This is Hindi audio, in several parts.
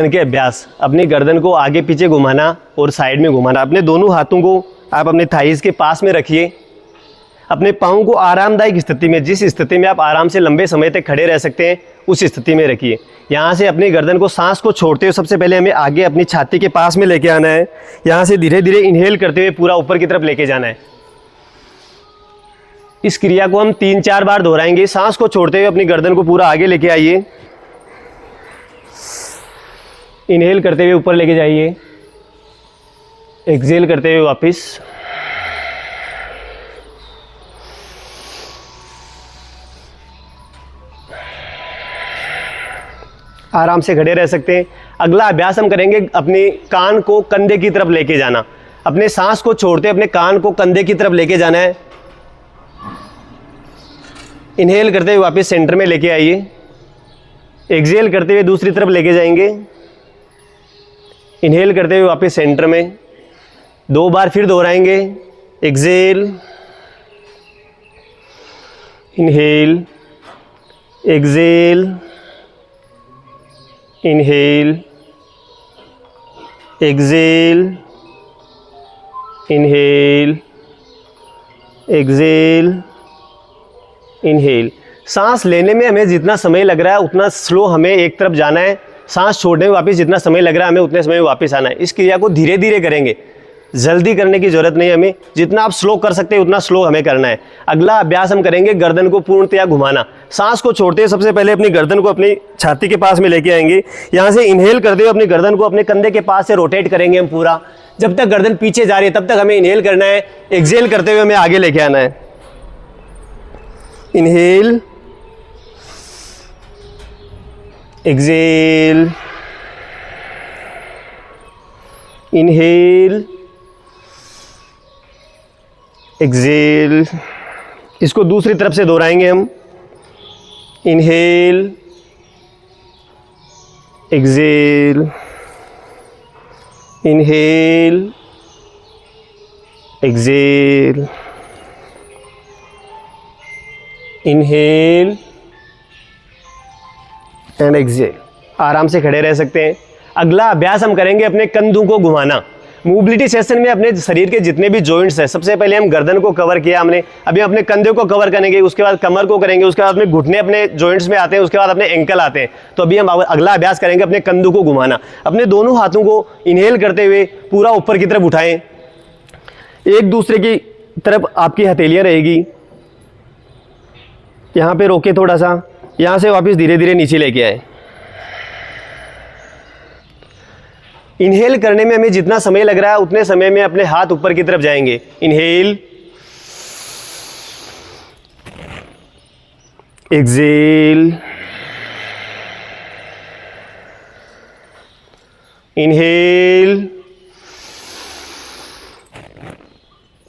के अभ्यास, अपनी गर्दन को आगे पीछे घुमाना और साइड में घुमाना। अपने दोनों हाथों को आप अपने थाइस के पास में रखिए। अपने पाँव को आरामदायक स्थिति में, जिस स्थिति में आप आराम से लंबे समय तक खड़े रह सकते हैं, उस स्थिति में रखिए। यहाँ से अपनी गर्दन को, सांस को छोड़ते हुए सबसे पहले हमें आगे अपनी छाती के पास में लेके आना है। यहाँ से धीरे धीरे इनहेल करते हुए पूरा ऊपर की तरफ लेके जाना है। इस क्रिया को हम 3-4 बार दोहराएंगे। सांस को छोड़ते हुए अपनी गर्दन को पूरा आगे लेके आइए। इनहेल करते हुए ऊपर लेके जाइए, एक्सहेल करते हुए वापस। आराम से खड़े रह सकते हैं। अगला अभ्यास हम करेंगे अपने कान को कंधे की तरफ लेके जाना। अपने सांस को छोड़ते अपने कान को कंधे की तरफ लेके जाना है। इनहेल करते हुए वापस सेंटर में लेके आइए। एक्सहेल करते हुए दूसरी तरफ लेके जाएंगे। इनहेल करते हुए वापस सेंटर में। 2 बार फिर दोहराएंगे। Exhale, inhale, exhale, inhale, exhale, inhale, exhale, inhale. सांस लेने में हमें जितना समय लग रहा है उतना स्लो हमें एक तरफ जाना है। सांस छोड़ने में वापस जितना समय लग रहा है हमें उतने समय में वापस आना है। इस क्रिया को धीरे धीरे करेंगे, जल्दी करने की जरूरत नहीं। हमें जितना आप स्लो कर सकते हैं उतना स्लो हमें करना है। अगला अभ्यास हम करेंगे गर्दन को पूर्णतया घुमाना। सांस को छोड़ते सबसे पहले अपनी गर्दन को अपनी छाती के पास में लेके आएंगे। यहाँ से इनहेल करते हुए अपनी गर्दन को अपने कंधे के पास से रोटेट करेंगे हम पूरा। जब तक गर्दन पीछे जा रही है तब तक हमें इनहेल करना है। एक्सहेल करते हुए हमें आगे लेके आना है। Inhale, exhale, inhale, exhale. इसको दूसरी तरफ से दोहराएंगे हम। Inhale, exhale, inhale, exhale, inhale and exhale. आराम से खड़े रह सकते हैं। अगला अभ्यास हम करेंगे अपने कंधों को घुमाना। मोबिलिटी सेशन में अपने शरीर के जितने भी जॉइंट्स हैं, सबसे पहले हम गर्दन को कवर किया हमने, अभी अपने कंधे को कवर करेंगे, उसके बाद कमर को करेंगे, उसके बाद अपने घुटने अपने जॉइंट्स में आते हैं, उसके बाद अपने एंकल आते हैं। तो अभी हम अगला अभ्यास करेंगे अपने कंधों को घुमाना। अपने दोनों हाथों को इनहेल करते हुए पूरा ऊपर की तरफ उठाएं। एक दूसरे की तरफ आपकी हथेलियां रहेगी। यहाँ पे रोके थोड़ा सा, यहाँ से वापस धीरे धीरे नीचे लेके आए। इनहेल करने में हमें जितना समय लग रहा है उतने समय में अपने हाथ ऊपर की तरफ जाएंगे। Inhale, exhale, inhale,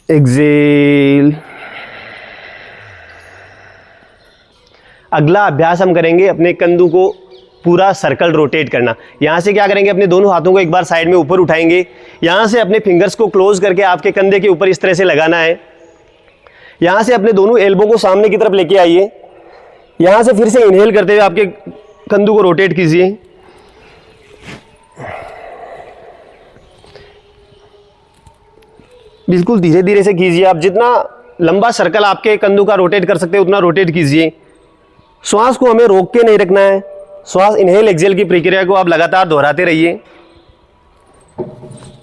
exhale. अगला अभ्यास हम करेंगे अपने कंधों को पूरा सर्कल रोटेट करना। यहाँ से क्या करेंगे, अपने दोनों हाथों को एक बार साइड में ऊपर उठाएंगे। यहाँ से अपने फिंगर्स को क्लोज करके आपके कंधे के ऊपर इस तरह से लगाना है। यहाँ से अपने दोनों एल्बो को सामने की तरफ लेके आइए। यहाँ से फिर से इनहेल करते हुए आपके कंधों को रोटेट कीजिए। बिल्कुल धीरे धीरे से कीजिए। आप जितना लंबा सर्कल आपके कंधों का रोटेट कर सकते हैं उतना रोटेट कीजिए। श्वास को हमें रोक के नहीं रखना है। श्वास इनहेल एक्सहेल की प्रक्रिया को आप लगातार दोहराते रहिए।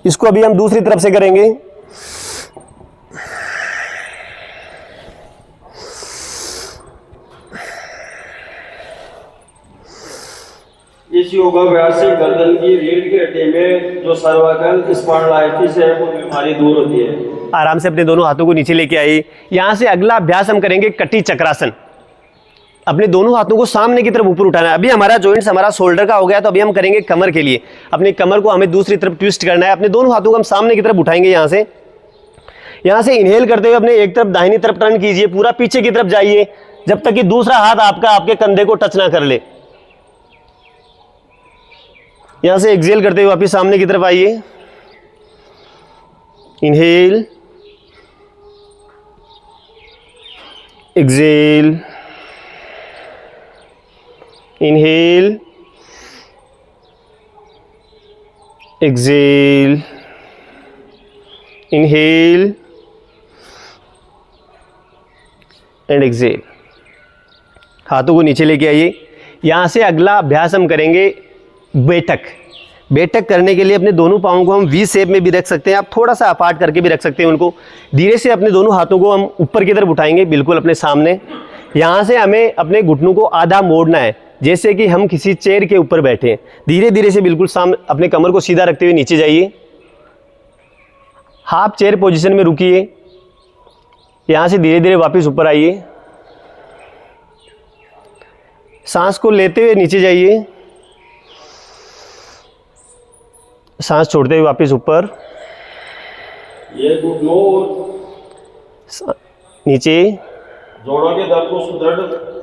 इसको अभी हम दूसरी तरफ से करेंगे। इस योगाभ्यास से गर्दन की रीढ़ के हड्डी में जो सर्वाइकल स्पॉन्डिलाइटिस है वो बीमारी दूर होती है। आराम से अपने दोनों हाथों को नीचे लेके आइए। यहाँ से अगला अभ्यास हम करेंगे कटी चक्रासन। अपने दोनों हाथों को सामने की तरफ ऊपर उठाना है। अभी हमारा जॉइंट्स हमारा शोल्डर का हो गया, तो अभी हम करेंगे कमर के लिए। अपनी कमर को हमें दूसरी तरफ ट्विस्ट करना है। अपने दोनों हाथों को हम सामने की तरफ उठाएंगे। यहाँ से इनहेल करते हुए अपने एक तरफ दाहिनी तरफ टर्न कीजिए, पूरा पीछे की तरफ जाइए जब तक कि दूसरा हाथ आपका आपके कंधे को टच ना कर ले। यहाँ से एक्सहेल करते हुए वापस सामने की तरफ आइए। Inhale, exhale, inhale, exhale, inhale and exhale. हाथों को नीचे लेके आइए। यहाँ से अगला अभ्यास हम करेंगे बैठक। बैठक करने के लिए अपने दोनों पाँवों को हम वी शेप में भी रख सकते हैं, आप थोड़ा सा अपार्ट करके भी रख सकते हैं उनको। धीरे से अपने दोनों हाथों को हम ऊपर की तरफ उठाएंगे, बिल्कुल अपने सामने। यहाँ से हमें अपने घुटनों को आधा मोड़ना है, जैसे कि हम किसी चेयर के ऊपर बैठे हैं। धीरे धीरे से बिल्कुल सामने अपने कमर को सीधा रखते हुए नीचे जाइए। हाफ चेयर पोजीशन में रुकिए। यहाँ से धीरे धीरे वापस ऊपर आइए। सांस को लेते हुए नीचे जाइए, सांस छोड़ते हुए वापस ऊपर, ये घुटनों नीचे, जोड़ों के दर्द को सुदृढ़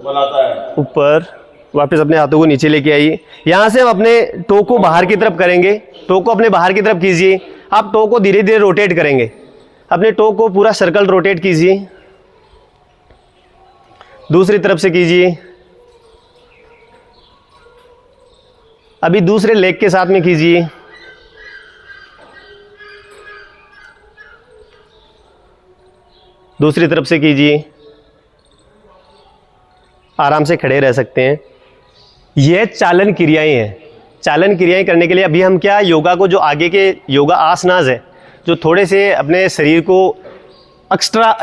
बनाता है। ऊपर, वापस अपने हाथों को नीचे लेके आइए। यहाँ से हम अपने टो को बाहर की तरफ करेंगे। टो को अपने बाहर की तरफ कीजिए। आप टो को धीरे धीरे रोटेट करेंगे। अपने टो को पूरा सर्कल रोटेट कीजिए। दूसरी तरफ से कीजिए। अभी दूसरे लेग के साथ में कीजिए। दूसरी तरफ से कीजिए। आराम से खड़े रह सकते हैं। यह चालन क्रियाएं हैं। चालन क्रियाएं करने के लिए अभी हम क्या योगा को, जो आगे के योगा आसनास है, जो थोड़े से अपने शरीर को एक्स्ट्रा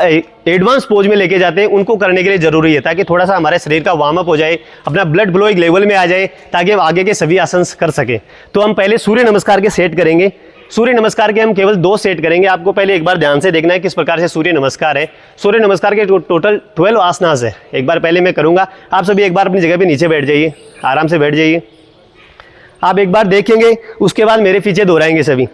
एडवांस पोज में लेके जाते हैं, उनको करने के लिए ज़रूरी है, ताकि थोड़ा सा हमारे शरीर का वार्म अप हो जाए, अपना ब्लड फ्लो एक लेवल में आ जाए, ताकि हम आगे के सभी आसन कर सकें। तो हम पहले सूर्य नमस्कार के सेट करेंगे। सूर्य नमस्कार के हम केवल 2 सेट करेंगे। आपको पहले एक बार ध्यान से देखना है किस प्रकार से सूर्य नमस्कार है। सूर्य नमस्कार के टोटल 12 आसनास है। एक बार पहले मैं करूँगा, आप सभी एक बार अपनी जगह पे नीचे बैठ जाइए, आराम से बैठ जाइए। आप एक बार देखेंगे, उसके बाद मेरे पीछे दोहराएंगे सभी।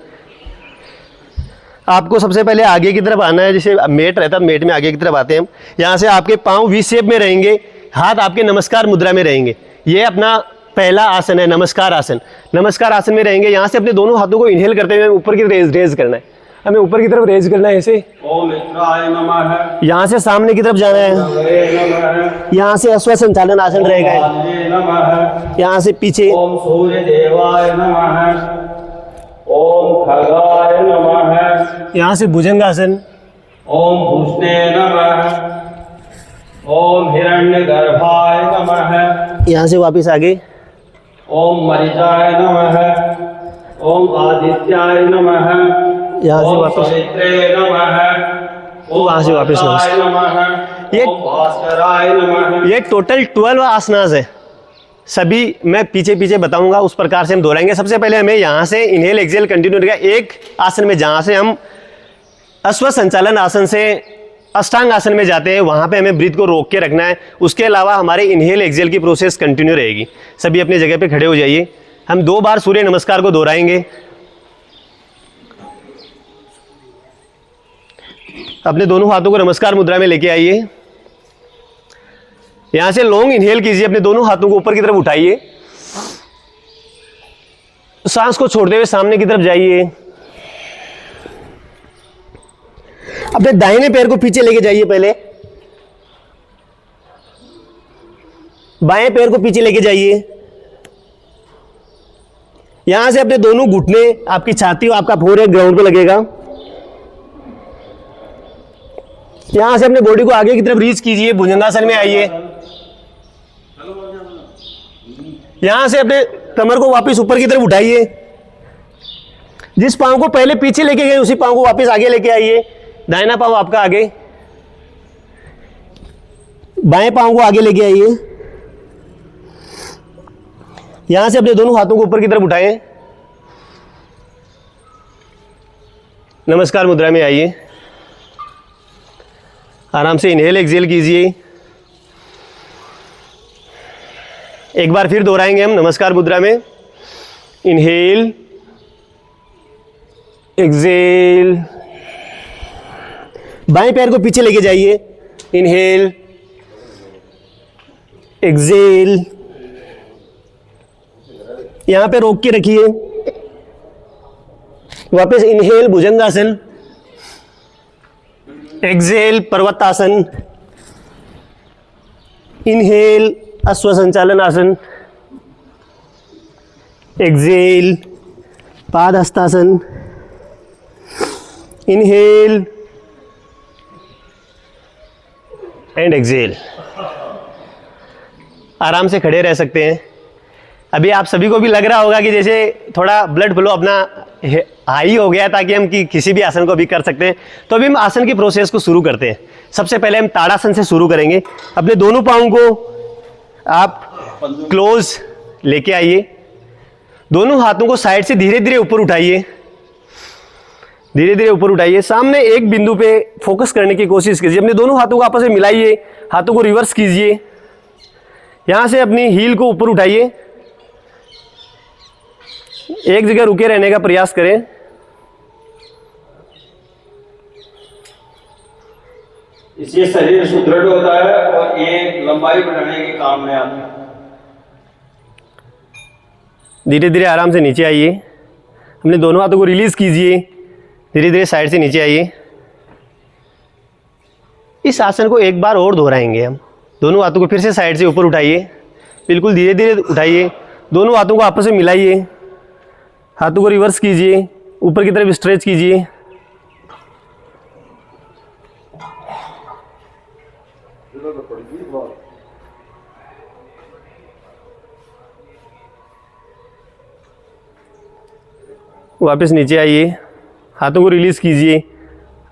आपको सबसे पहले आगे की तरफ आना है, जैसे मेट रहता है, मेट में आगे की तरफ आते हैं हम। यहाँ से आपके पाँव वी शेप में रहेंगे, हाथ आपके नमस्कार मुद्रा में रहेंगे। ये अपना पहला आसन है, नमस्कार आसन। नमस्कार आसन में रहेंगे। यहाँ से अपने दोनों हाथों को इनहेल करते हुए ऊपर की रेज करना है। हमें ऊपर की तरफ रेज करना है ऐसे। ओम मित्राय नमः। यहाँ से सामने की तरफ जाना है। नमः। यहाँ से अश्व संचालन आसन रहेगा। नमः। यहाँ से पीछे ओम सूर्य देवाय नमः। ओम खगाय नमः। यहाँ से भुजंगासन। ओम भूष्णे नमः। ओम हिरण्यगर्भाय नमः। यहाँ से वापस आगे। ओम मरिचाय नमः। ओम आदित्याय नमः। यहाँ से ओम वापस, सवित्रे नमः। ओम वहाँ से वापस भास्कराय नमः। ये- ओम भास्कराय नमः। ये टोटल 12 आसनास है। सभी मैं पीछे पीछे बताऊंगा, उस प्रकार से हम दोहराएंगे। सबसे पहले हमें यहाँ से इनहेल एक्सेल कंटिन्यू रहेगा एक आसन में, जहाँ से हम अश्व संचालन आसन से अष्टांग आसन में जाते हैं, वहाँ पे हमें ब्रीथ को रोक के रखना है। उसके अलावा हमारे इनहेल एक्सेल की प्रोसेस कंटिन्यू रहेगी। सभी अपनी जगह पे खड़े हो जाइए। हम 2 बार सूर्य नमस्कार को दोहराएंगे। अपने दोनों हाथों को नमस्कार मुद्रा में लेके आइए। यहाँ से लॉन्ग इनहेल कीजिए, अपने दोनों हाथों को ऊपर की तरफ उठाइए, सांस को छोड़ते हुए सामने की तरफ जाइए। अपने दाहिने पैर को पीछे लेके जाइए, पहले बाएं पैर को पीछे लेके जाइए। यहां से अपने दोनों घुटने, आपकी छाती और आपका फोर ग्राउंड पे लगेगा। यहां से अपने बॉडी को आगे की तरफ रीच कीजिए, भुजंगासन में आइए। यहां से अपने कमर को वापस ऊपर की तरफ उठाइए। जिस पांव को पहले पीछे लेके गए उसी पांव को वापस आगे लेके आइए। दाहिना पांव आपका आगे, बाएं पांव को आगे लेके आइए। यहां से अपने दोनों हाथों को ऊपर की तरफ उठाएं। नमस्कार मुद्रा में आइए। आराम से इनहेल एक्सहेल कीजिए। एक बार फिर दोहराएंगे हम नमस्कार मुद्रा में। Inhale, exhale. बाएं पैर को पीछे लेके जाइए। Inhale, exhale. यहां पे रोक के रखिए। वापस इनहेल भुजंगासन, एक्सहेल पर्वतासन, इनहेल अश्व संचालन आसन, एक्सहेल पादहस्तासन, इनहेल एंड एक्सेल। आराम से खड़े रह सकते हैं। अभी आप सभी को भी लग रहा होगा कि जैसे थोड़ा ब्लड फ्लो अपना हाई हो गया, ताकि हम किसी भी आसन को भी कर सकते हैं। तो अभी हम आसन की प्रोसेस को शुरू करते हैं। सबसे पहले हम ताड़ासन से शुरू करेंगे। अपने दोनों पाँव को आप क्लोज लेके आइए, दोनों हाथों को साइड से धीरे धीरे ऊपर उठाइए, धीरे धीरे ऊपर उठाइए। सामने एक बिंदु पे फोकस करने की कोशिश कीजिए। अपने दोनों हाथों को आपस में मिलाइए, हाथों को रिवर्स कीजिए, यहां से अपनी हील को ऊपर उठाइए, एक जगह रुके रहने का प्रयास करें। इससे शरीर सुदृढ़ होता है और ये लंबाई बढ़ाने के काम में आता है। धीरे धीरे आराम से नीचे आइए, अपने दोनों हाथों को रिलीज कीजिए, धीरे धीरे साइड से नीचे आइए। इस आसन को एक बार और दोहराएंगे हम। दोनों हाथों को फिर से साइड से ऊपर उठाइए, बिल्कुल धीरे धीरे उठाइए, दोनों हाथों को आपस में मिलाइए, हाथों को रिवर्स कीजिए, ऊपर की तरफ स्ट्रेच कीजिए। वापस नीचे आइए, हाथों को रिलीज कीजिए,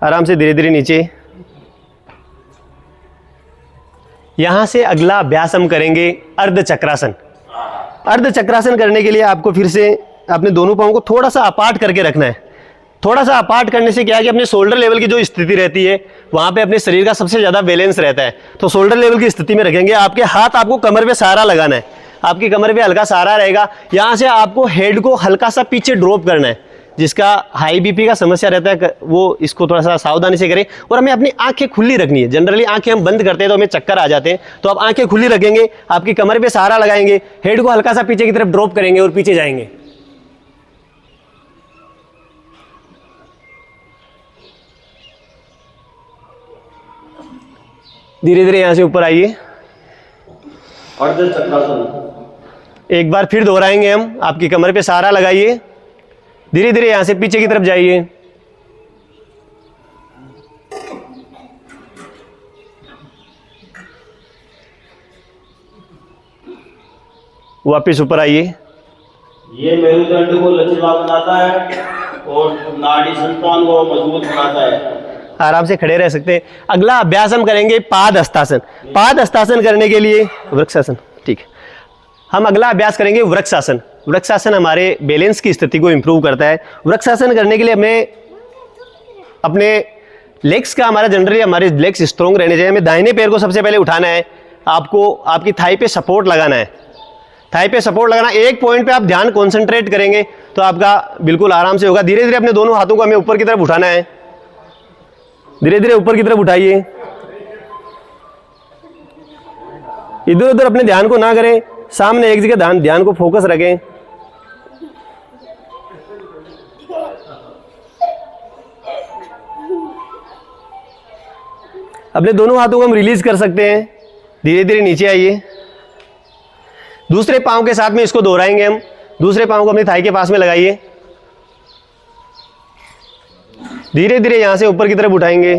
आराम से धीरे धीरे नीचे। यहां से अगला अभ्यास हम करेंगे अर्ध चक्रासन। अर्ध चक्रासन करने के लिए आपको फिर से अपने दोनों पाँव को थोड़ा सा अपार्ट करके रखना है। थोड़ा सा अपार्ट करने से क्या है कि अपने शोल्डर लेवल की जो स्थिति रहती है, वहां पे अपने शरीर का सबसे ज़्यादा बैलेंस रहता है। तो शोल्डर लेवल की स्थिति में रखेंगे। आपके हाथ आपको कमर पे सहारा लगाना है, आपकी कमर पे हल्का सहारा रहेगा। यहाँ से आपको हेड को हल्का सा पीछे ड्रॉप करना है। जिसका हाई बीपी का समस्या रहता है वो इसको थोड़ा सा सावधानी से करें। और हमें अपनी आंखें खुली रखनी है। जनरली आंखें हम बंद करते हैं तो हमें चक्कर आ जाते हैं, तो आप आंखें खुली रखेंगे, आपकी कमर पे सहारा लगाएंगे, हेड को हल्का सा पीछे की तरफ ड्रॉप करेंगे और पीछे जाएंगे। धीरे धीरे यहां से ऊपर आइए। अर्ध चक्रासन एक बार फिर दोहराएंगे हम। आपकी कमर पे सहारा लगाइए, धीरे धीरे यहां से पीछे की तरफ जाइए। वापिस ऊपर आइए। ये मेरुदंड को लचीला बनाता है और नाड़ी संतान को मजबूत बनाता है। आराम से खड़े रह सकते हैं। अगला अभ्यास हम करेंगे पाद हस्तासन। पाद हस्तासन करने के लिए वृक्षासन, ठीक है। हम अगला अभ्यास करेंगे वृक्षासन। वृक्षासन हमारे बैलेंस की स्थिति को इंप्रूव करता है। वृक्षासन करने के लिए हमें अपने लेग्स का जनरली हमारे लेग्स स्ट्रॉन्ग रहने चाहिए। हमें दाहिने पैर को सबसे पहले उठाना है। आपको आपकी थाई पे सपोर्ट लगाना है। थाई पे सपोर्ट लगाना, एक पॉइंट पे आप ध्यान कॉन्सेंट्रेट करेंगे तो आपका बिल्कुल आराम से होगा। धीरे धीरे अपने दोनों हाथों को हमें ऊपर की तरफ उठाना है। धीरे धीरे ऊपर की तरफ उठाइए। इधर उधर अपने ध्यान को ना करें, सामने एक जगह ध्यान को फोकस रखें। अपने दोनों हाथों को हम रिलीज कर सकते हैं। धीरे धीरे नीचे आइए। दूसरे पांव के साथ में इसको दोहराएंगे हम। दूसरे पांव को अपनी थाई के पास में लगाइए। धीरे धीरे यहां से ऊपर की तरफ उठाएंगे।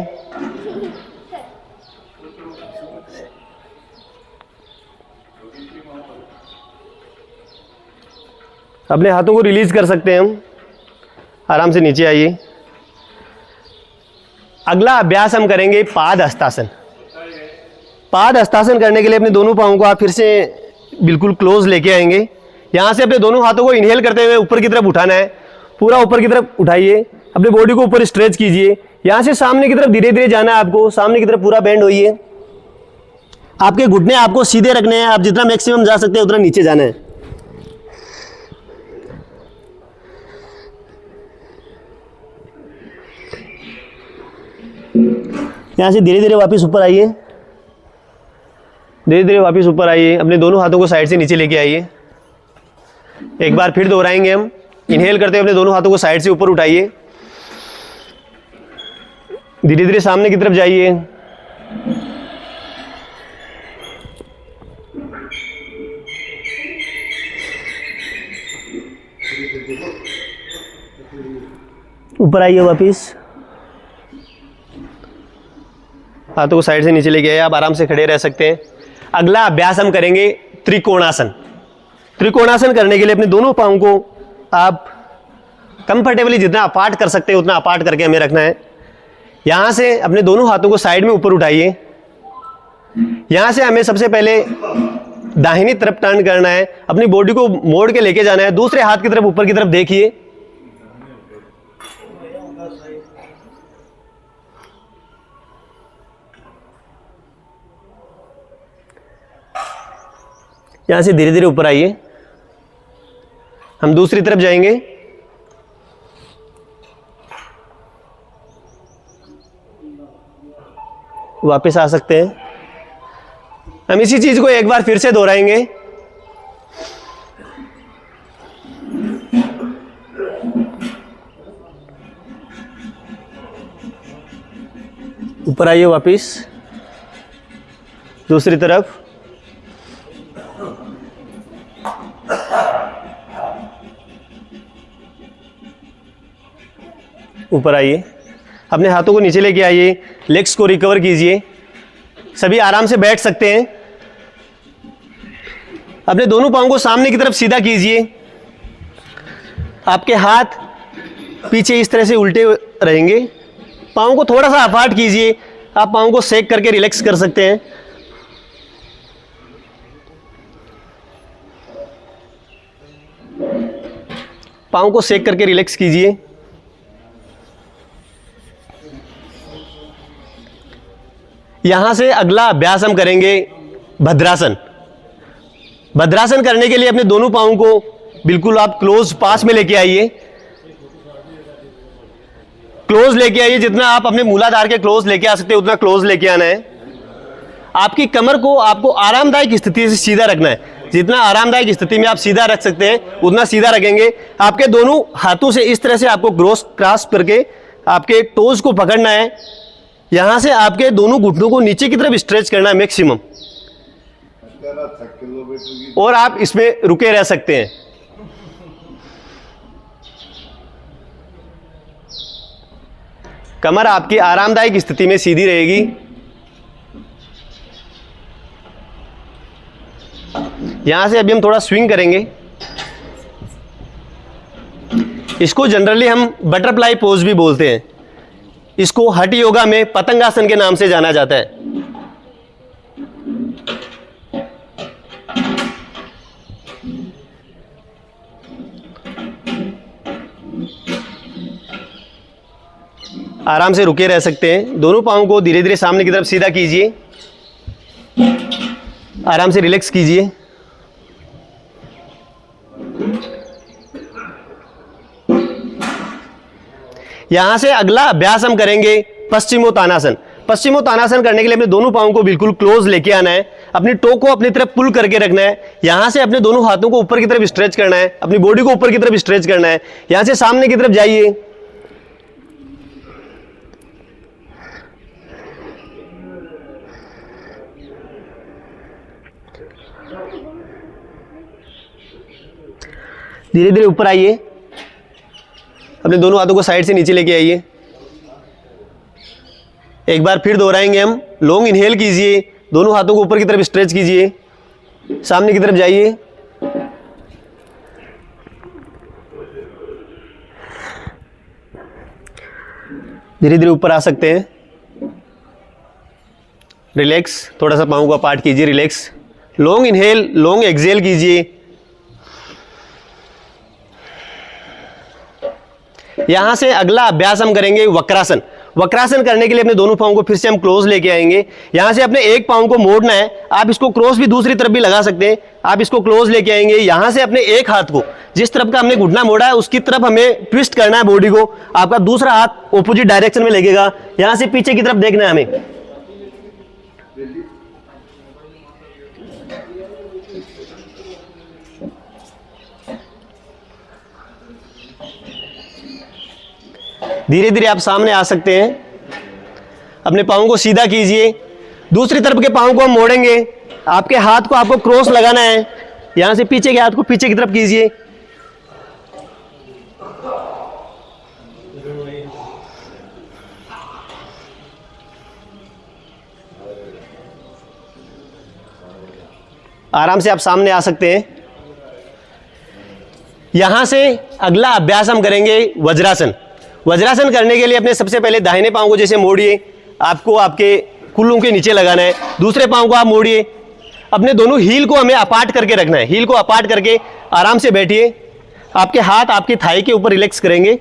अपने हाथों को रिलीज कर सकते हैं हम। आराम से नीचे आइए। अगला अभ्यास हम करेंगे पाद हस्तासन। पाद हस्तासन करने के लिए अपने दोनों पांवों को आप फिर से बिल्कुल क्लोज लेके आएंगे। यहां से अपने दोनों हाथों को इनहेल करते हुए ऊपर की तरफ उठाना है। पूरा ऊपर की तरफ उठाइए। अपने बॉडी को ऊपर स्ट्रेच कीजिए। यहां से सामने की तरफ धीरे धीरे जाना है आपको। सामने की तरफ पूरा बेंड होइए। आपके घुटने आपको सीधे रखने हैं। आप जितना मैक्सिमम जा सकते हैं उतना नीचे जाना है। यहां से धीरे धीरे वापस ऊपर आइए। धीरे धीरे वापस ऊपर आइए। अपने दोनों हाथों को साइड से नीचे लेके आइए। एक बार फिर दोहराएंगे हम। इनहेल करते हुए अपने दोनों हाथों को साइड से ऊपर उठाइए। धीरे धीरे सामने की तरफ जाइए। ऊपर आइए वापिस, हाथों को साइड से नीचे लेके आइए, आप आराम से खड़े रह सकते हैं। अगला अभ्यास हम करेंगे त्रिकोणासन। त्रिकोणासन करने के लिए अपने दोनों पाँव को आप कंफर्टेबली जितना अपार्ट कर सकते हैं उतना अपार्ट करके हमें रखना है। यहाँ से अपने दोनों हाथों को साइड में ऊपर उठाइए। यहाँ से हमें सबसे पहले दाहिनी तरफ टर्न करना है, अपनी बॉडी को मोड़ के लेके जाना है। दूसरे हाथ की तरफ ऊपर की तरफ देखिए। यहाँ से धीरे धीरे ऊपर आइए। हम दूसरी तरफ जाएंगे। वापस आ सकते हैं। हम इसी चीज को एक बार फिर से दोहराएंगे। ऊपर आइए वापस, दूसरी तरफ। ऊपर आइए, अपने हाथों को नीचे लेके आइए, लेग्स को रिकवर कीजिए। सभी आराम से बैठ सकते हैं। अपने दोनों पाँव को सामने की तरफ सीधा कीजिए। आपके हाथ पीछे इस तरह से उल्टे रहेंगे। पाँव को थोड़ा सा अपार्ट कीजिए। आप पाँव को सेक करके रिलैक्स कर सकते हैं। पाँव को सेक करके रिलैक्स कीजिए। यहां से अगला अभ्यास हम करेंगे भद्रासन। भद्रासन करने के लिए अपने दोनों पाँव को बिल्कुल आप क्लोज पास में लेके आइए। क्लोज लेके आइए, जितना आप अपने मूलाधार के क्लोज लेके आ सकते हैं उतना क्लोज लेके आना है। आपकी कमर को आपको आरामदायक स्थिति से सीधा रखना है। जितना आरामदायक स्थिति में आप सीधा रख सकते हैं उतना सीधा रखेंगे। आपके दोनों हाथों से इस तरह से आपको क्रॉस करके आपके टोज को पकड़ना है। यहां से आपके दोनों घुटनों को नीचे की तरफ स्ट्रेच करना है मैक्सिमम, और आप इसमें रुके रह सकते हैं। कमर आपकी आरामदायक स्थिति में सीधी रहेगी। यहां से अभी हम थोड़ा स्विंग करेंगे। इसको जनरली हम बटरफ्लाई पोज भी बोलते हैं। इसको हठ योगा में पतंगासन के नाम से जाना जाता है। आराम से रुके रह सकते हैं। दोनों पाँव को धीरे धीरे सामने की तरफ सीधा कीजिए। आराम से रिलैक्स कीजिए। यहां से अगला अभ्यास हम करेंगे पश्चिमोत्तानासन। पश्चिमोत्तानासन करने के लिए अपने दोनों पाँव को बिल्कुल क्लोज लेके आना है। अपनी टो को अपनी तरफ पुल करके रखना है। यहां से अपने दोनों हाथों को ऊपर की तरफ स्ट्रेच करना है। अपनी बॉडी को ऊपर की तरफ स्ट्रेच करना है। यहां से सामने की तरफ जाइए। धीरे धीरे ऊपर आइए। अपने दोनों हाथों को साइड से नीचे लेके आइए। एक बार फिर दोहराएंगे हम। लॉन्ग इनहेल कीजिए, दोनों हाथों को ऊपर की तरफ स्ट्रेच कीजिए, सामने की तरफ जाइए। धीरे धीरे ऊपर आ सकते हैं। रिलैक्स, थोड़ा सा पाँव को अपार्ट कीजिए, relax. Long inhale, long exhale कीजिए। यहां से अगला अभ्यास हम करेंगे वक्रासन। वक्रासन करने के लिए अपने दोनों पाँव को फिर से हम क्लोज लेके आएंगे। यहां से अपने एक पाँव को मोड़ना है। आप इसको क्रॉस भी दूसरी तरफ भी लगा सकते हैं। आप इसको क्लोज लेके आएंगे। यहां से अपने एक हाथ को, जिस तरफ का हमने घुटना मोड़ा है उसकी तरफ हमें ट्विस्ट करना है बॉडी को। आपका दूसरा हाथ ऑपोजिट डायरेक्शन में लगेगा। यहां से पीछे की तरफ देखना है हमें। धीरे धीरे आप सामने आ सकते हैं। अपने पाँव को सीधा कीजिए। दूसरी तरफ के पाँव को हम मोड़ेंगे। आपके हाथ को आपको क्रॉस लगाना है। यहां से पीछे के हाथ को पीछे की तरफ कीजिए। आराम से आप सामने आ सकते हैं। यहां से अगला अभ्यास हम करेंगे वज्रासन। वज्रासन करने के लिए अपने सबसे पहले दाहिने पांव को जैसे मोड़िए, आपको आपके कुल्लों के नीचे लगाना है। दूसरे पांव को आप मोड़िए, अपने दोनों हील को हमें अपार्ट करके रखना है। हील को अपार्ट करके आराम से बैठिए। आपके हाथ आपकी थाई के ऊपर रिलैक्स करेंगे।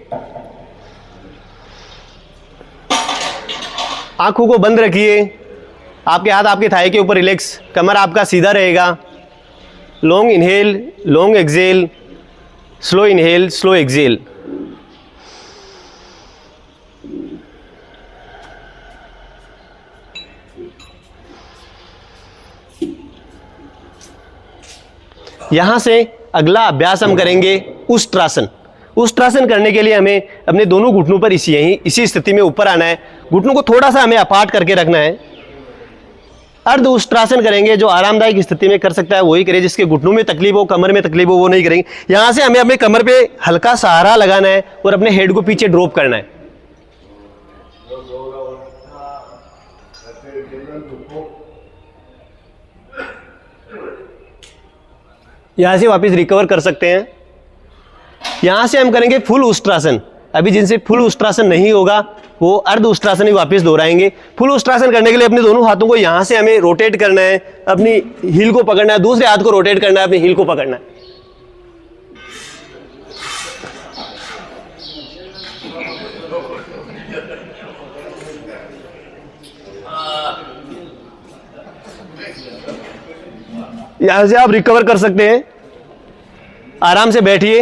आंखों को बंद रखिए, आपके हाथ आपके थाई के ऊपर रिलैक्स, कमर आपका सीधा रहेगा। Long inhale, long exhale, slow inhale, slow exhale. यहां से अगला अभ्यास हम करेंगे उष्ट्रासन। उष्ट्रासन करने के लिए हमें अपने दोनों घुटनों पर इसी स्थिति में ऊपर आना है। घुटनों को थोड़ा सा हमें अपार्ट करके रखना है। अर्ध उष्ट्रासन करेंगे, जो आरामदायक स्थिति में कर सकता है वही करे। जिसके घुटनों में तकलीफ हो, कमर में तकलीफ हो, वो नहीं करेंगे। यहां से हमें अपने कमर पे हल्का सहारा लगाना है और अपने हेड को पीछे ड्रॉप करना है। यहां से वापस रिकवर कर सकते हैं। यहां से हम करेंगे फुल उष्ट्रासन। अभी जिनसे फुल उष्ट्रासन नहीं होगा वो अर्ध उष्ट्रासन ही वापस दोहराएंगे। फुल उष्ट्रासन करने के लिए अपने दोनों हाथों को यहां से हमें रोटेट करना है, अपनी हील को पकड़ना है, दूसरे हाथ को रोटेट करना है, अपनी हील को पकड़ना है। यहां से आप रिकवर कर सकते हैं। आराम से बैठिए।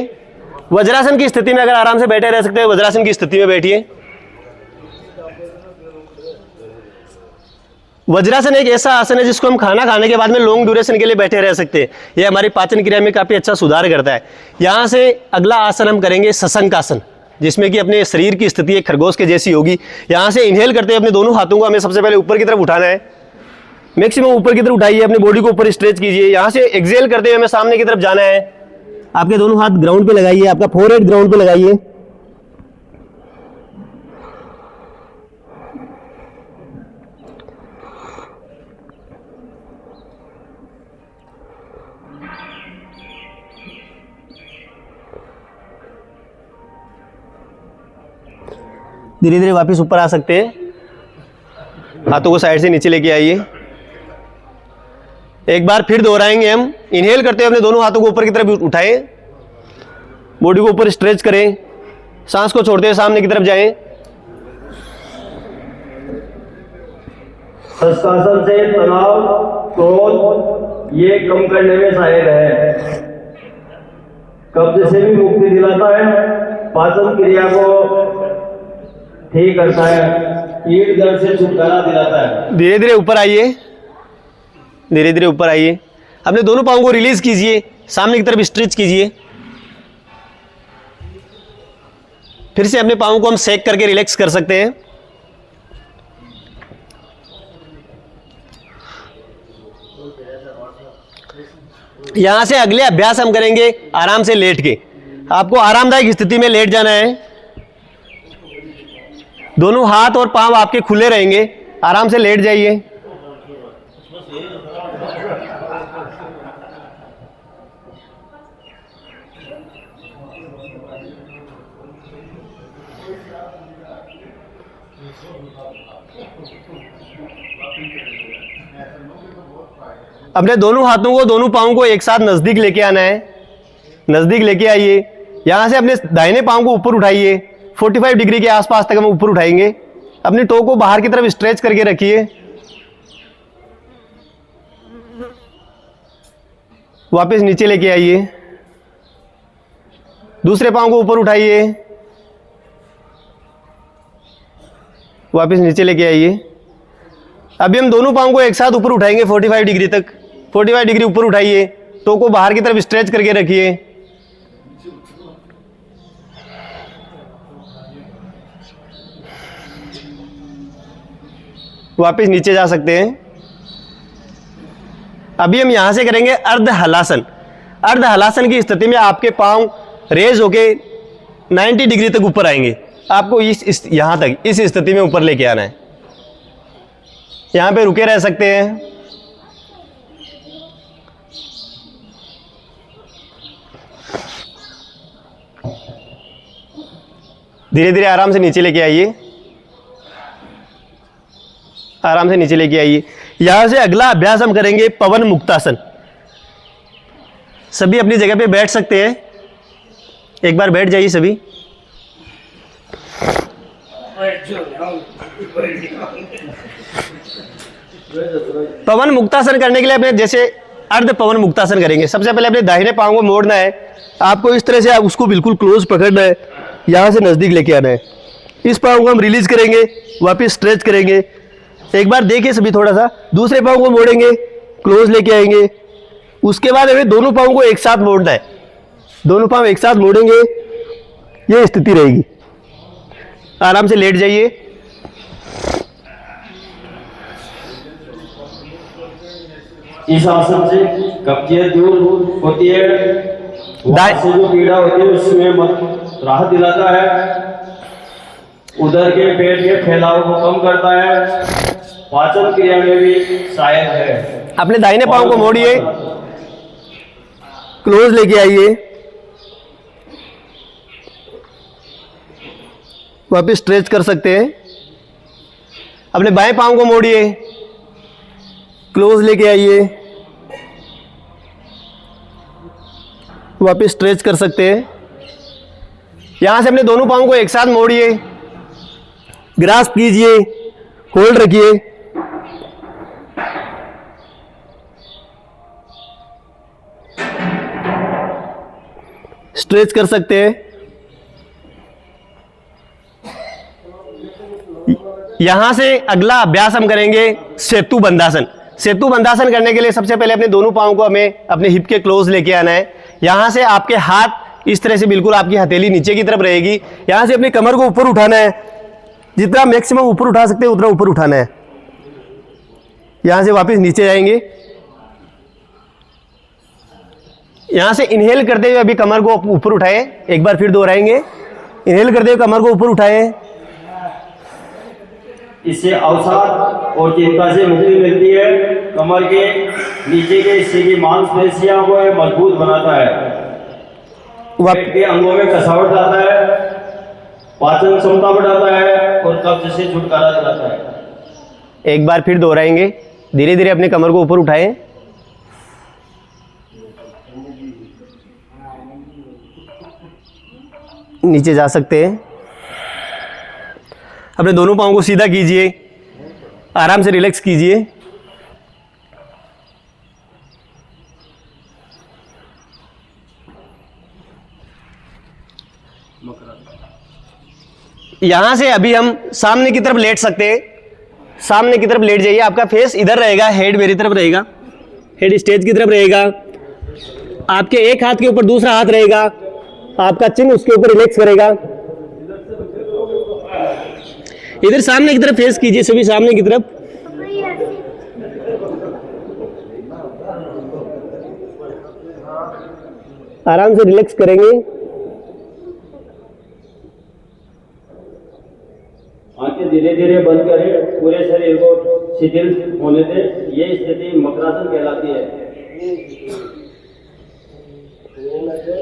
वज्रासन की स्थिति में अगर आराम से बैठे रह सकते हैं, वज्रासन की स्थिति में बैठिए। वज्रासन एक ऐसा आसन है जिसको हम खाना खाने के बाद में लॉन्ग ड्यूरेशन के लिए बैठे रह सकते हैं। यह हमारी पाचन क्रिया में काफी अच्छा सुधार करता है। यहां से अगला आसन हम करेंगे सशंकासन, जिसमें कि अपने शरीर की स्थिति एक खरगोश के जैसी होगी। यहां से इनहेल करते हुए अपने दोनों हाथों को हमें सबसे पहले ऊपर की तरफ उठाना है। मैक्सिमम ऊपर की तरफ उठाइए, अपनी बॉडी को ऊपर स्ट्रेच कीजिए। यहां से एक्सहेल करते हुए हमें सामने की तरफ जाना है। आपके दोनों हाथ ग्राउंड पे लगाइए, आपका फोरहेड ग्राउंड पे लगाइए। धीरे धीरे वापस ऊपर आ सकते हैं। हाथों को साइड से नीचे लेके आइए। एक बार फिर दोहराएंगे हम। इनहेल करते हुए अपने दोनों हाथों को ऊपर की तरफ उठाएं, बॉडी को ऊपर स्ट्रेच करें, सांस को छोड़ते हुए सामने की तरफ जाएं। शस्त्रासन से तनाव, क्रोध ये कम करने में सहायक है। कब्ज से भी मुक्ति दिलाता है, पाचन क्रिया को ठीक करता है, पीठ दर्द से छुटकारा दिलाता है। धीरे धीरे ऊपर आइए, धीरे धीरे ऊपर आइए। अपने दोनों पांव को रिलीज कीजिए, सामने की तरफ स्ट्रेच कीजिए। फिर से अपने पांव को हम सेक करके रिलैक्स कर सकते हैं। यहां से अगले अभ्यास हम करेंगे आराम से लेट के। आपको आरामदायक स्थिति में लेट जाना है। दोनों हाथ और पांव आपके खुले रहेंगे। आराम से लेट जाइए। अपने दोनों हाथों को, दोनों पांवों को एक साथ नजदीक लेके आना है। नजदीक लेके आइए। यहां से अपने दाहिने पांव को ऊपर उठाइए। 45 डिग्री के आसपास तक हम ऊपर उठाएंगे। अपनी टो को बाहर की तरफ स्ट्रेच करके रखिए। वापस नीचे लेके आइए। दूसरे पांव को ऊपर उठाइए, वापस नीचे लेके आइए। अभी हम दोनों पांव को एक साथ ऊपर उठाएंगे 45 डिग्री तक। 45 डिग्री ऊपर उठाइए, टो को बाहर की तरफ स्ट्रेच करके रखिए। वापस नीचे जा सकते हैं। अभी हम यहां से करेंगे अर्ध हलासन। अर्ध हलासन की स्थिति में आपके पांव रेज होके 90 डिग्री तक ऊपर आएंगे। आपको यहां तक इस स्थिति में ऊपर लेके आना है। यहां पे रुके रह सकते हैं। धीरे धीरे आराम से नीचे लेके आइए, आराम से नीचे लेके आइए। यहां से अगला अभ्यास हम करेंगे पवन मुक्तासन। सभी अपनी जगह पे बैठ सकते हैं, एक बार बैठ जाइए सभी। पवन मुक्तासन करने के लिए अपने जैसे अर्ध पवन मुक्तासन करेंगे। सबसे पहले अपने दाहिने पांव को मोड़ना है, आपको इस तरह से आप उसको बिल्कुल क्लोज पकड़ना है, यहां से नजदीक लेके आना है। इस पांव को हम रिलीज करेंगे, वापस स्ट्रेच करेंगे। एक बार देखिए सभी थोड़ा सा, दूसरे पांव को मोड़ेंगे, क्लोज लेके आएंगे। उसके बाद हमें दोनों पांव को एक साथ मोड़ना है, दोनों पांव एक साथ मोड़ेंगे, ये स्थिति रहेगी। आराम से लेट जाइए। इस आसन से कब्जियत दूर होती है, वहाँ से जो पीड़ा होती है उसमें राहत दिलाता है, उधर के पेट के फैलाव को कम करता है, पाचन क्रिया में भी सहायक है। अपने दाहिने पांव को मोड़िए, क्लोज लेके आइए, वापस स्ट्रेच कर सकते हैं। अपने बाएं पांव को मोड़िए, क्लोज लेके आइए, वापस स्ट्रेच कर सकते हैं। यहां से अपने दोनों पांव को एक साथ मोड़िए, ग्रास्प कीजिए, होल्ड रखिए। स्ट्रेच कर सकते हैं। यहां से अगला अभ्यास हम करेंगे सेतु बंधासन। सेतु बंधासन करने के लिए सबसे पहले अपने दोनों पांव को हमें अपने हिप के क्लोज लेके आना है। यहां से आपके हाथ इस तरह से बिल्कुल आपकी हथेली नीचे की तरफ रहेगी। यहां से अपनी कमर को ऊपर उठाना है, जितना मैक्सिमम ऊपर उठा सकते हैं उतना ऊपर उठाना है। यहां से वापस नीचे जाएंगे। यहां से इनहेल करते हुए अभी कमर को ऊपर उठाएं, एक बार फिर दोहराएंगे। इनहेल करते हुए कमर को ऊपर उठाएं। इससे अवसाद और चिंता से मुक्ति मिलती है। कमर के नीचे के हिस्से की मांसपेशियां को मजबूत बनाता है, पेट के अंगों में कसावट लाता है, पाचन क्षमता बढ़ाता है और कब्ज से छुटकारा दिलाता है। एक बार फिर दोहराएंगे। धीरे धीरे अपने कमर को ऊपर उठाएं। नीचे जा सकते हैं। अपने दोनों पांव को सीधा कीजिए, आराम से रिलैक्स कीजिए। यहां से अभी हम सामने की तरफ लेट सकते हैं। सामने की तरफ लेट जाइए, आपका फेस इधर रहेगा, हेड मेरी तरफ रहेगा, हेड स्टेज की तरफ रहेगा। आपके एक हाथ के ऊपर दूसरा हाथ रहेगा, आपका चिन्ह उसके ऊपर रिलैक्स करेगा। इधर सामने की तरफ फेस कीजिए, सभी सामने की तरफ। आराम से रिलैक्स करेंगे। आंखें धीरे धीरे बंद करें, पूरे शरीर को शिथिल होने दें। ये स्थिति मकरासन कहलाती है।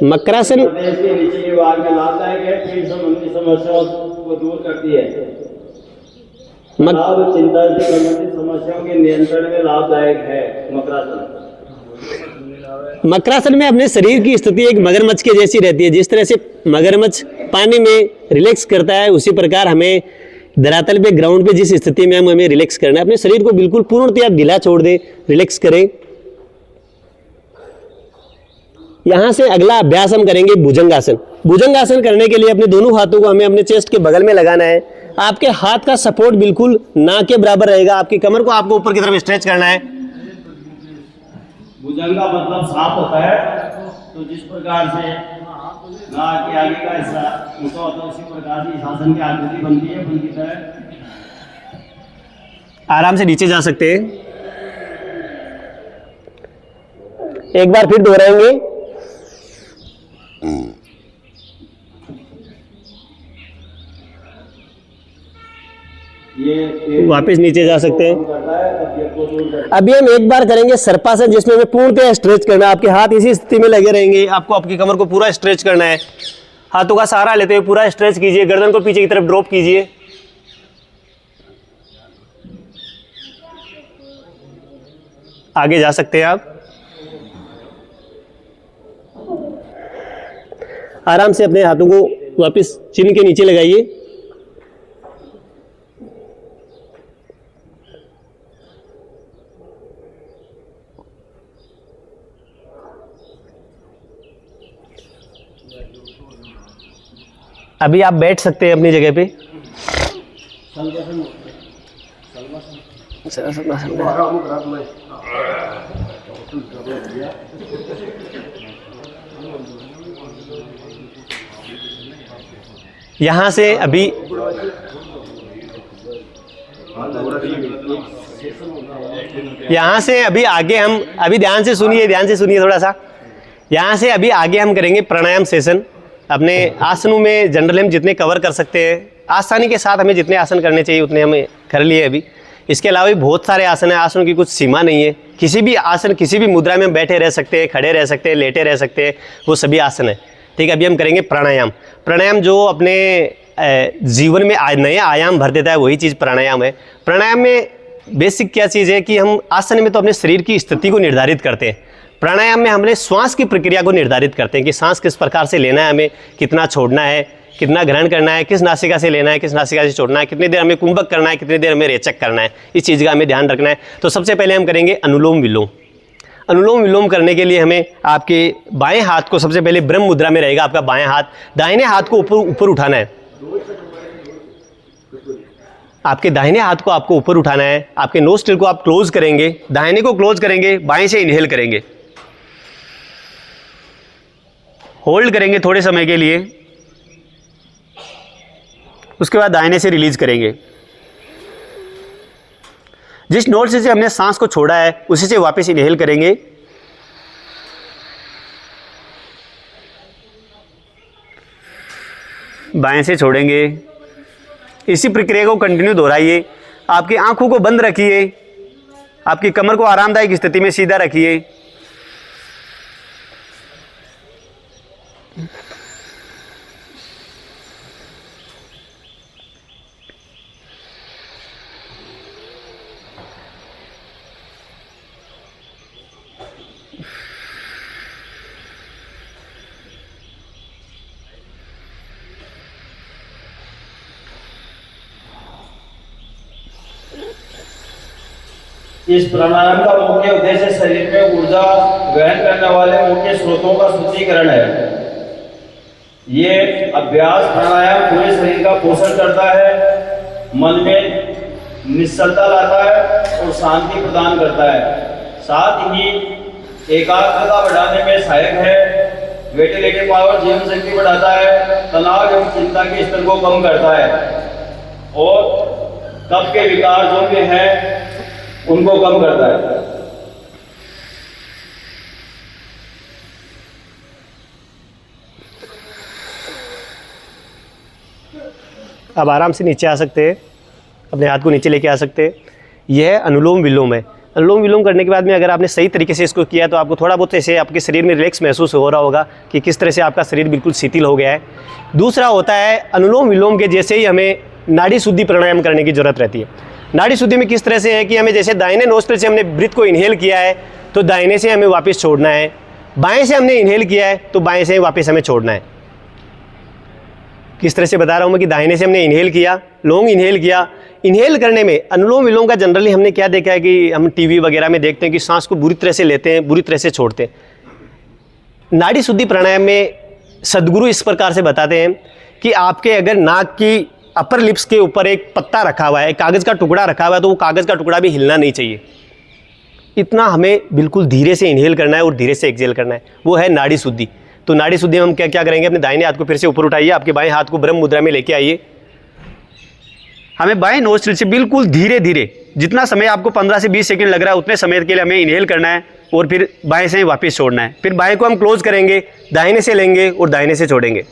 मकरासन प्रदेश के नीचे के भाग में लाभदायक है, पेट संबंधी समस्याओं को दूर करती है। तनाव, चिंता से संबंधित समस्याओं के नियंत्रण में लाभदायक है मकरासन। मकरासन में अपने शरीर की स्थिति एक मगरमच्छ के जैसी रहती है। जिस तरह से मगरमच्छ पानी में रिलैक्स करता है, उसी प्रकार हमें धरातल पे, ग्राउंड पे जिस स्थिति में हमें रिलैक्स करना है, अपने शरीर को बिल्कुल पूर्णतया ढीला छोड़ दें, रिलैक्स करें। यहां से अगला अभ्यास हम करेंगे भुजंगासन। भुजंगासन करने के लिए अपने दोनों हाथों को हमें अपने चेस्ट के बगल में लगाना है। आपके हाथ का सपोर्ट बिल्कुल ना के बराबर रहेगा। आपकी कमर को आपको ऊपर की तरफ स्ट्रेच करना है। भुजंगा मतलब सांप होता है, तो जिस प्रकार से नाक के आगे का हिस्सा ऊंचा होता है, उसी प्रकार से इस आसन की आकृति बनती है, उनकी तरह। आराम से नीचे जा सकते हैं। एक बार फिर दोहराएंगे। वापस नीचे जा सकते हैं। अभी हम एक बार करेंगे सर्पासन, जिसमें हमें पूर्णतः स्ट्रेच करना है। आपके हाथ इसी स्थिति में लगे रहेंगे, आपको आपकी कमर को पूरा स्ट्रेच करना है। हाथों का सहारा लेते हुए पूरा स्ट्रेच कीजिए, गर्दन को पीछे की तरफ ड्रॉप कीजिए। आगे जा सकते हैं आप। आराम से अपने हाथों को वापस चिन के नीचे लगाइए। अभी आप बैठ सकते हैं अपनी जगह पे। यहां से अभी आगे हम अभी ध्यान से सुनिए थोड़ा सा। यहां से अभी आगे हम करेंगे प्राणायाम सेशन। अपने आसनों में जनरल हम जितने कवर कर सकते हैं, आसानी के साथ हमें जितने आसन करने चाहिए उतने हमें कर लिए अभी। इसके अलावा भी बहुत सारे आसन हैं, आसनों की कुछ सीमा नहीं है। किसी भी आसन, किसी भी मुद्रा में हम बैठे रह सकते हैं, खड़े रह सकते हैं, लेटे रह सकते हैं, वो सभी आसन है। ठीक है, अभी हम करेंगे प्राणायाम। प्राणायाम जो अपने जीवन में नए आयाम भर देता है, वही चीज़ प्राणायाम है। प्राणायाम में बेसिक क्या चीज़ है कि हम आसन में तो अपने शरीर की स्थिति को निर्धारित करते हैं। प्राणायाम में हमने श्वास की प्रक्रिया को निर्धारित करते हैं कि सांस किस प्रकार से लेना है, हमें कितना छोड़ना है, कितना ग्रहण करना है, किस नासिका से लेना है, किस नासिका से छोड़ना है, कितनी देर हमें कुंभक करना है, कितनी देर हमें रेचक करना है, इस चीज़ का हमें ध्यान रखना है। तो सबसे पहले हम करेंगे अनुलोम विलोम। अनुलोम विलोम करने के लिए हमें आपके बाएं हाथ को सबसे पहले ब्रह्म मुद्रा में रहेगा आपका बाएं हाथ, दाहिने हाथ को ऊपर उठाना है। आपके दाहिने हाथ को आपको ऊपर उठाना है। आपके नोस्ट्रिल को आप क्लोज करेंगे, दाहिने को क्लोज करेंगे, बाएं से इनहेल करेंगे, होल्ड करेंगे थोड़े समय के लिए, उसके बाद दाहिने से रिलीज करेंगे। जिस नोट से हमने सांस को छोड़ा है उसी से वापस इनहेल करेंगे, बाएं से छोड़ेंगे। इसी प्रक्रिया को कंटिन्यू दोहराइए। आपकी आंखों को बंद रखिए, आपकी कमर को आरामदायक स्थिति में सीधा रखिए। इस प्राणायाम का मुख्य उद्देश्य शरीर में ऊर्जा वहन करने वाले मुख्य स्रोतों का शुद्धिकरण है। ये अभ्यास प्राणायाम पूरे शरीर का पोषण करता है, मन में निश्चलता लाता है और शांति प्रदान करता है। साथ ही एकाग्रता बढ़ाने में सहायक है। वेटिलिटी पावर जीवन शक्ति बढ़ाता है, तनाव एवं चिंता के स्तर को कम करता है और कफ के विकार जो भी हैं उनको कम करता है। अब आराम से नीचे आ सकते हैं, अपने हाथ को नीचे लेके आ सकते हैं। यह अनुलोम विलोम है। अनुलोम विलोम करने के बाद में अगर आपने सही तरीके से इसको किया तो आपको थोड़ा बहुत ऐसे आपके शरीर में रिलैक्स महसूस हो रहा होगा कि किस तरह से आपका शरीर बिल्कुल शिथिल हो गया है। दूसरा होता है अनुलोम विलोम के जैसे ही हमें नाड़ी शुद्धि प्राणायाम करने की जरूरत रहती है। नाड़ी शुद्धि में किस तरह से है कि हमें जैसे दाहिने नोस्ट्रिल से हमने ब्रीथ को इनहेल किया है तो दाहिने से हमें वापस छोड़ना है, बाएं से हमने इनहेल किया है तो बाएं से वापस हमें छोड़ना है। किस तरह से बता रहा हूं मैं कि दाहिने से हमने इनहेल किया, लॉन्ग इनहेल किया। इनहेल करने में अनुलोम विलोम का जनरली हमने क्या देखा है कि हम टीवी वगैरह में देखते हैं कि सांस को बुरी तरह से लेते हैं, बुरी तरह से छोड़ते हैं। नाड़ी शुद्धि प्राणायाम में सदगुरु इस प्रकार से बताते हैं कि आपके अगर नाक की अपर लिप्स के ऊपर एक पत्ता रखा हुआ है, एक कागज़ का टुकड़ा रखा हुआ है, तो वो कागज़ का टुकड़ा भी हिलना नहीं चाहिए। इतना हमें बिल्कुल धीरे से इनहेल करना है और धीरे से एक्सहेल करना है। वो है नाड़ी शुद्धि। तो नाड़ी शुद्धि में हम क्या क्या करेंगे, अपने दाहिने हाथ को फिर से ऊपर उठाइए, आपके बाएं हाथ को ब्रह्म मुद्रा में लेके आइए। हमें बाएं नोस्ट्रिल से बिल्कुल धीरे धीरे, जितना समय आपको 15 से 20 सेकंड लग रहा है उतने समय के लिए हमें इनहेल करना है और फिर बाएं से वापस छोड़ना है। फिर बाएं को हम क्लोज करेंगे, दाहिने से लेंगे और दाहिने से छोड़ेंगे।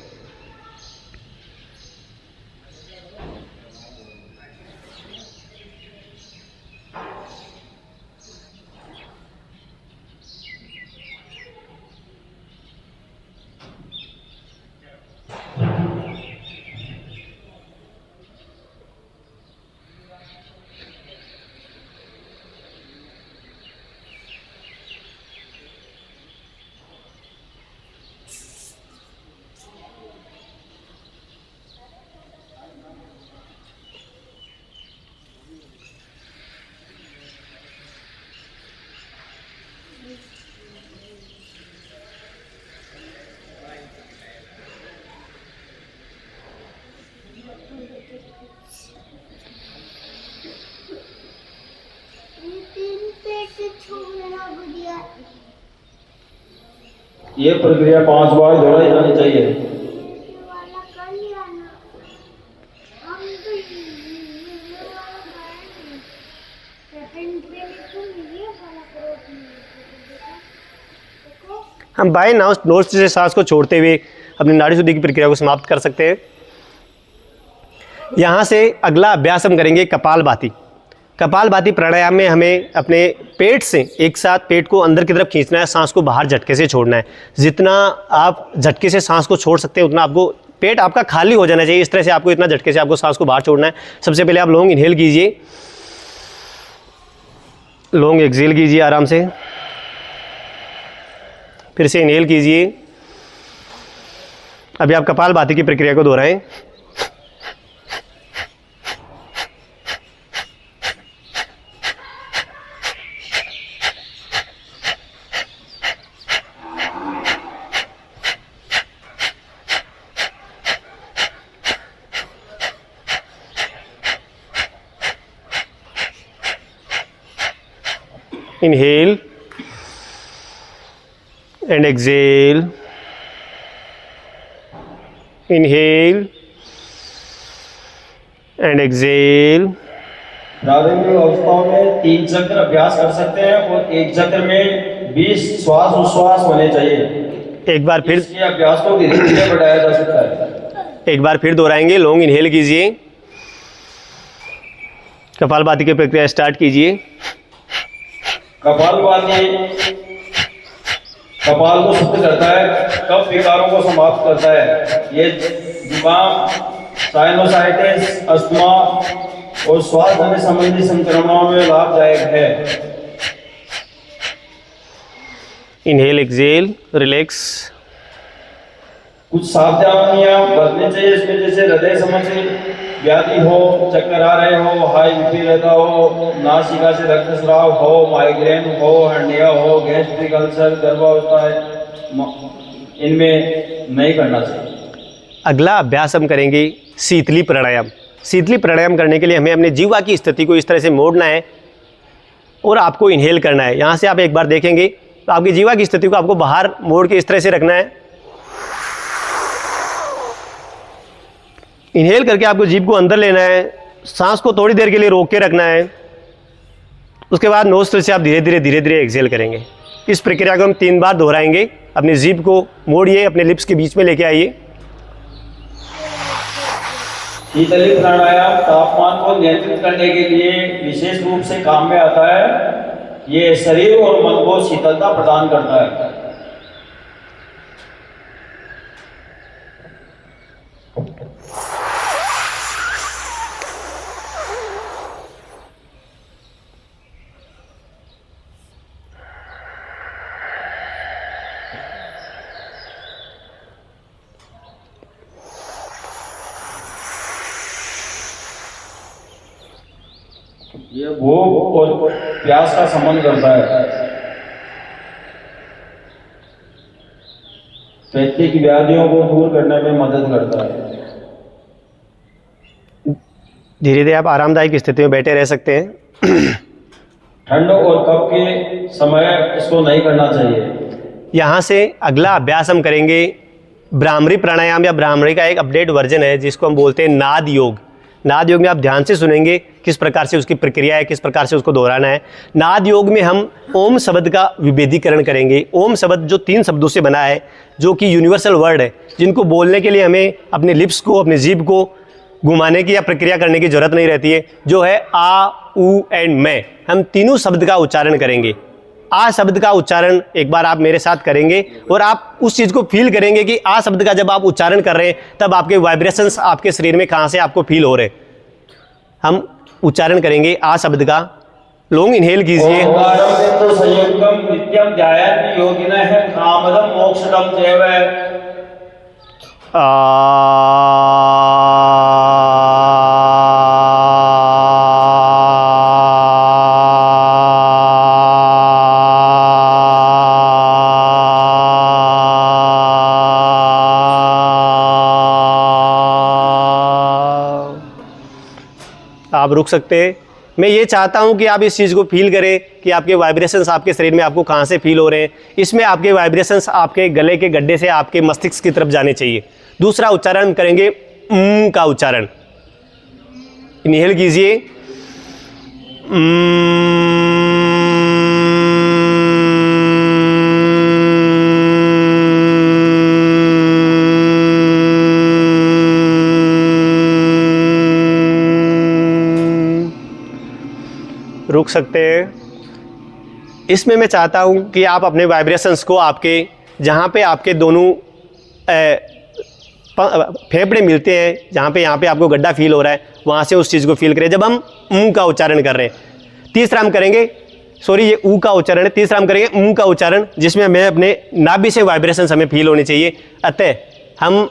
ये प्रक्रिया 5 बार दोहराई जानी चाहिए। हम बाएं नोज से सांस को छोड़ते हुए अपनी नाड़ी शुद्धि की प्रक्रिया को समाप्त कर सकते हैं। यहाँ से अगला अभ्यास हम करेंगे कपालभाति। कपालभाति प्राणायाम में हमें अपने पेट से एक साथ पेट को अंदर की तरफ खींचना है, सांस को बाहर झटके से छोड़ना है। जितना आप झटके से सांस को छोड़ सकते हैं उतना आपको पेट आपका खाली हो जाना चाहिए। इस तरह से आपको इतना झटके से आपको सांस को बाहर छोड़ना है। सबसे पहले आप लॉन्ग इनहेल कीजिए, लॉन्ग एक्सहेल कीजिए आराम से, फिर से इनहेल कीजिए। अभी आप कपालभाति की प्रक्रिया को दोहराएं। Inhale and exhale. Inhale and exhale. प्रारंभिक अवस्थाओं में 3 चक्र अभ्यास कर सकते हैं और एक चक्र में 20 श्वास उच्छ्वास होने चाहिए। एक बार फिर इसके अभ्यास को धीरे धीरे बढ़ाया जा सकता है। एक बार फिर दोहराएंगे। लॉन्ग इनहेल कीजिए, कपालभाति की प्रक्रिया स्टार्ट कीजिए। कपालभाति कपाल को शुद्ध करता है, कफ विकारों को समाप्त करता है। ये जुकाम, साइनोसाइटिस, अस्थमा और श्वास लेने संबंधी संक्रमणों में लाभदायक है। Inhale exhale, relax. कुछ सावधानियां बरतनी चाहिए इसमें, जैसे हृदय संबंधी व्याधि हो, चक्कर आ रहे हो, हाई बीपी रहता हो, नासिका से रक्तस्राव हो, माइग्रेन हो, हर्निया हो, गैस्ट्रिक अल्सर, गर्भावस्था है, इनमें नहीं करना चाहिए। अगला अभ्यास हम करेंगे शीतली प्राणायाम। शीतली प्राणायाम करने के लिए हमें अपने जीवा की स्थिति को इस तरह से मोड़ना है और आपको इनहेल करना है। यहाँ से आप एक बार देखेंगे तो आपकी जीवा की स्थिति को आपको बाहर मोड़ के इस तरह से रखना है। इनहेल करके आपको जीभ को अंदर लेना है, सांस को थोड़ी देर के लिए रोक के रखना है। उसके बाद नोस्ट्रिल से आप धीरे धीरे एक्सहेल करेंगे। इस प्रक्रिया को हम 3 बार दोहराएंगे। अपनी जीभ को मोड़िए, अपने लिप्स के बीच में लेके आइए। शीतली प्राणायाम तापमान को नियंत्रित करने के लिए विशेष रूप से काम में आता है। ये शरीर और मन को शीतलता प्रदान करता है। ये भूख और प्यास का संबंध करता है। पेट की व्याधियों को दूर करने में मदद करता है। धीरे धीरे आप आरामदायक स्थिति में बैठे रह सकते हैं। ठंड और कफ के समय इसको नहीं करना चाहिए। यहाँ से अगला अभ्यास हम करेंगे ब्राह्मरी प्राणायाम, या ब्राह्मरी का एक अपडेट वर्जन है जिसको हम बोलते हैं नाद योग। नाद योग में आप ध्यान से सुनेंगे किस प्रकार से उसकी प्रक्रिया है, किस प्रकार से उसको दोहराना है। नाद योग में हम ओम शब्द का विभेदीकरण करेंगे। ओम शब्द जो 3 शब्दों से बना है, जो कि यूनिवर्सल वर्ड है, जिनको बोलने के लिए हमें अपने लिप्स को, अपनी जीभ को घुमाने की या प्रक्रिया करने की जरूरत नहीं रहती है, जो है आ, ऊ एंड मैं। हम तीनों शब्द का उच्चारण करेंगे। आ शब्द का उच्चारण एक बार आप मेरे साथ करेंगे और आप उस चीज़ को फील करेंगे कि आ शब्द का जब आप उच्चारण कर रहे हैं तब आपके वाइब्रेशंस आपके शरीर में कहाँ से आपको फील हो रहे हैं। हम उच्चारण करेंगे आ शब्द का। लॉन्ग इनहेल कीजिए। संयुक्तम नित्यम ध्यायन्ति योगिनः कामदम मोक्षदम चैव। आप रुक सकते हैं। मैं ये चाहता हूँ कि आप इस चीज़ को फील करें कि आपके वाइब्रेशंस आपके शरीर में आपको कहाँ से फील हो रहे हैं। इसमें आपके वाइब्रेशंस आपके गले के गड्ढे से आपके मस्तिष्क की तरफ जाने चाहिए। दूसरा उच्चारण करेंगे का उच्चारण। इनहेल कीजिए, रुक सकते हैं। इसमें मैं चाहता हूं कि आप अपने वाइब्रेशंस को आपके जहां पे आपके दोनों फेफड़े मिलते हैं, जहां पे यहाँ पे आपको गड्ढा फील हो रहा है, वहां से उस चीज़ को फील करें जब हम का उच्चारण कर रहे हैं। तीसरा हम करेंगे, सॉरी ये ऊ का उच्चारण है, तीसरा हम करेंगे का उच्चारण, जिसमें हमें अपने नाभि से वाइब्रेशंस हमें फील होने चाहिए। अतः हम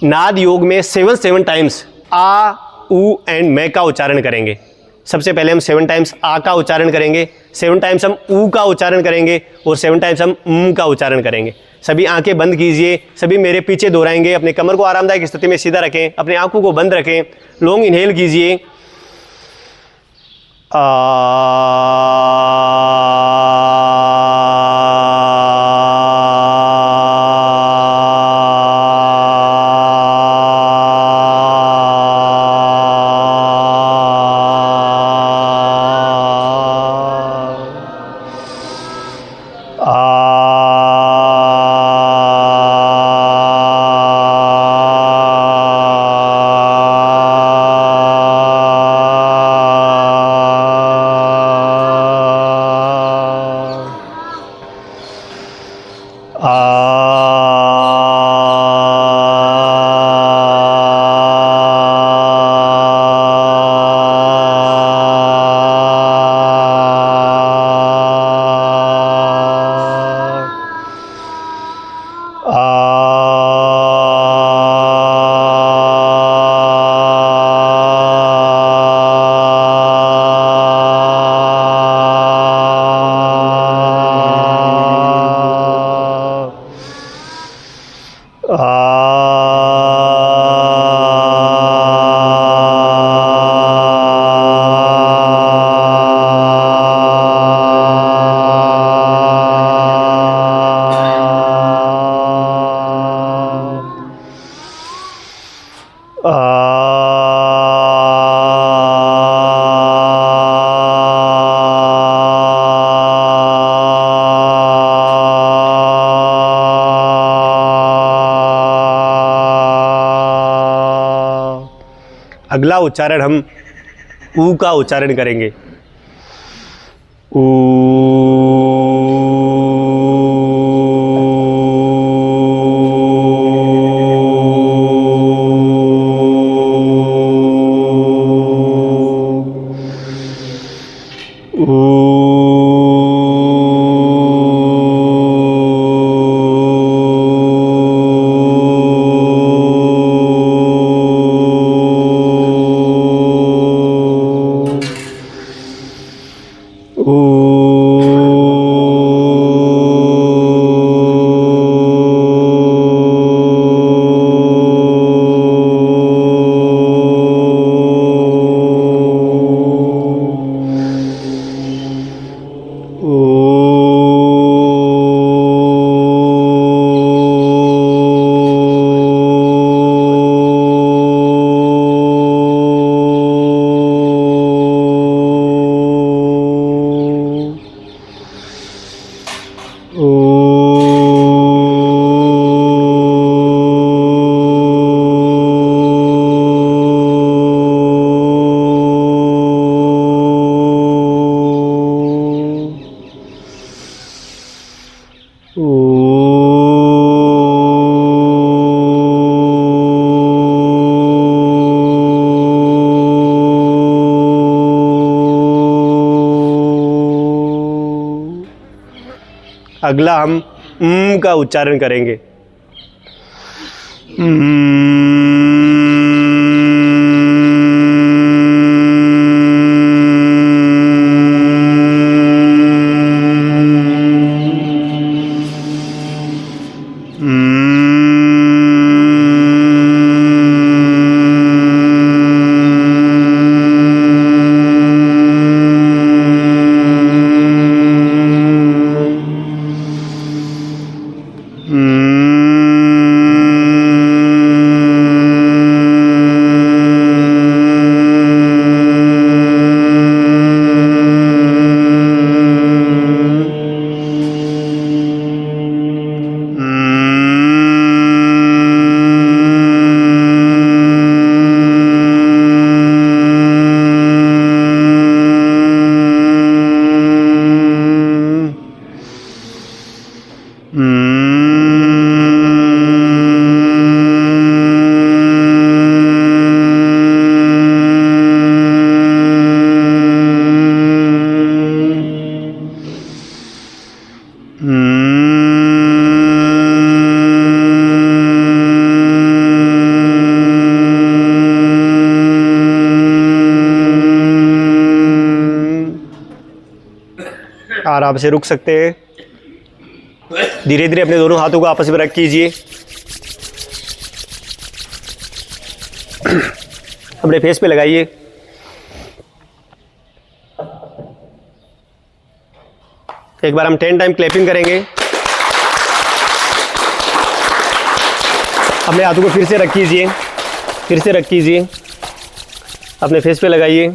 नाद योग में 7 टाइम्स आ, ऊ एंड मैं का उच्चारण करेंगे। सबसे पहले हम 7 टाइम्स आ का उच्चारण करेंगे, 7 टाइम्स हम ऊ का उच्चारण करेंगे और 7 टाइम्स हम का उच्चारण करेंगे। सभी आंखें बंद कीजिए, सभी मेरे पीछे दोहराएंगे। अपने कमर को आरामदायक स्थिति में सीधा रखें, अपने आंखों को बंद रखें। लॉन्ग इनहेल कीजिए, अगला उच्चारण हम ऊ का उच्चारण करेंगे। अगला हम का उच्चारण करेंगे। आराम से रुक सकते हैं। धीरे धीरे अपने दोनों हाथों को आपस में रख कीजिए। अपने फेस पे लगाइए। एक बार हम 10 टाइम क्लैपिंग करेंगे। अपने हाथों को फिर से रख कीजिए, फिर से रख कीजिए, अपने फेस पे लगाइए।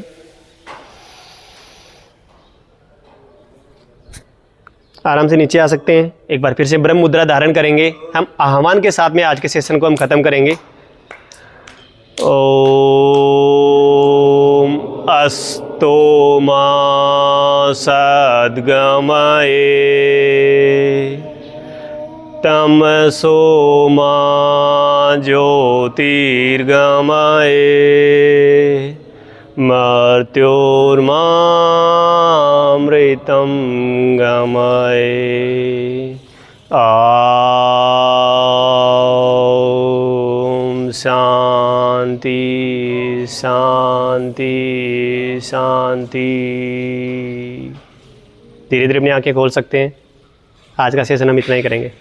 आराम से नीचे आ सकते हैं। एक बार फिर से ब्रह्म मुद्रा धारण करेंगे। हम आह्वान के साथ में आज के सेशन को हम ख़त्म करेंगे। ओम अस्तो मा सद्गमये तमसो मा ज्योतिर्गमये मर्त्योर्मामृतं गमये। ओम शांति शांति शांति। धीरे धीरे अपनी आंखें खोल सकते हैं। आज का सेशन हम इतना ही करेंगे।